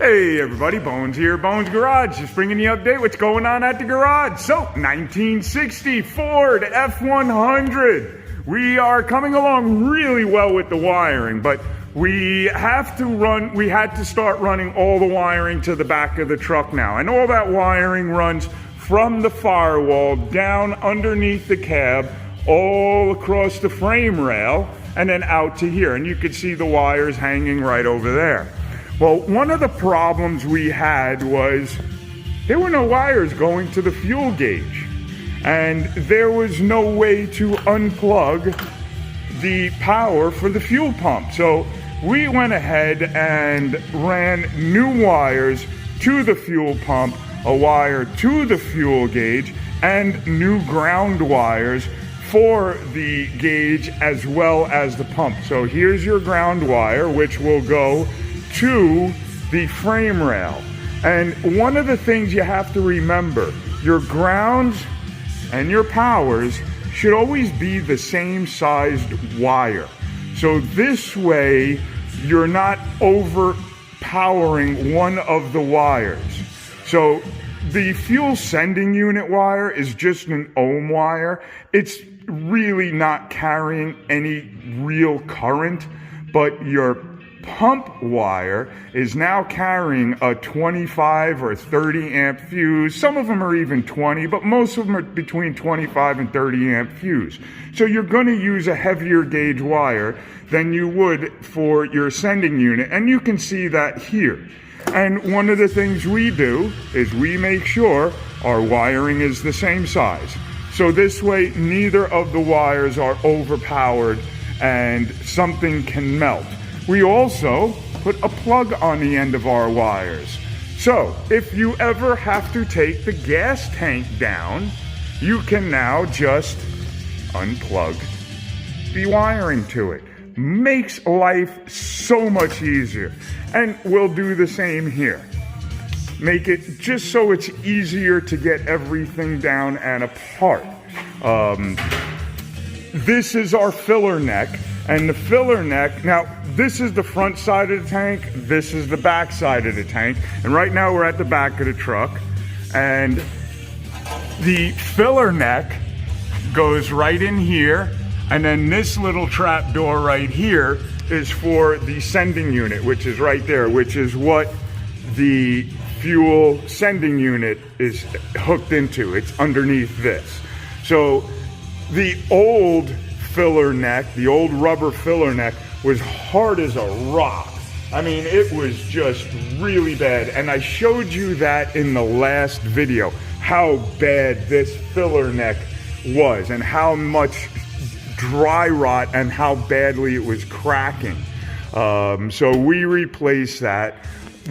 Hey everybody, Bones here, Bones Garage, just bringing you update what's going on at the garage. So, 1960 Ford F100. We are coming along really well with the wiring, but we had to start running all the wiring to the back of the truck now. And all that wiring runs from the firewall down underneath the cab, all across the frame rail, and then out to here. And you can see the wires hanging right over there. Well, one of the problems we had was there were no wires going to the fuel gauge, and there was no way to unplug the power for the fuel pump. So we went ahead and ran new wires to the fuel pump, a wire to the fuel gauge, and new ground wires for the gauge as well as the pump. So here's your ground wire, which will go to the frame rail. And one of the things you have to remember, your grounds and your powers should always be the same sized wire. So this way you're not overpowering one of the wires. So the fuel sending unit wire is just an ohm wire. It's really not carrying any real current, but your pump wire is now carrying a 25 or 30 amp fuse. Some of them are even 20, but most of them are between 25 and 30 amp fuse. So you're going to use a heavier gauge wire than you would for your sending unit, and you can see that here. And one of the things we do is we make sure our wiring is the same size. So this way neither of the wires are overpowered and something can melt. We also put a plug on the end of our wires. So if you ever have to take the gas tank down, you can now just unplug the wiring to it. Makes life so much easier. And we'll do the same here. Make it just so it's easier to get everything down and apart. This is our filler neck. And the filler neck, now this is the front side of the tank, this is the back side of the tank, and right now we're at the back of the truck, and the filler neck goes right in here, and then this little trap door right here is for the sending unit, which is right there, which is what the fuel sending unit is hooked into. It's underneath this. So the old filler neck, the old rubber filler neck, was hard as a rock. I mean, it was just really bad. And I showed you that in the last video, how bad this filler neck was and how much dry rot and how badly it was cracking. So we replaced that.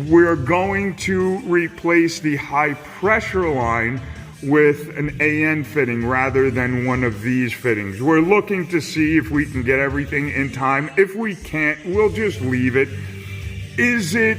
We're going to replace the high pressure line with an AN fitting rather than one of these fittings. We're looking to see if we can get everything in time. If we can't, we'll just leave it. Is it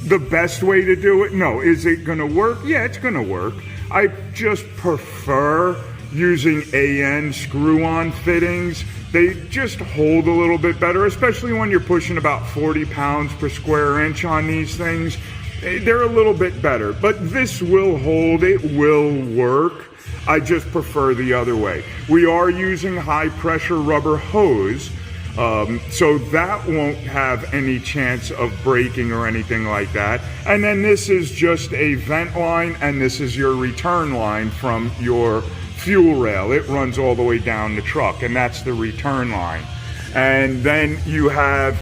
the best way to do it? No. Is it gonna work? Yeah, it's gonna work. I just prefer using AN screw-on fittings. They just hold a little bit better, especially when you're pushing about 40 pounds per square inch on these things. They're a little bit better, but this will hold, it will work. I just prefer the other way. We are using high pressure rubber hose, so that won't have any chance of breaking or anything like that. And then this is just a vent line, and this is your return line from your fuel rail. It runs all the way down the truck, and that's the return line. And then you have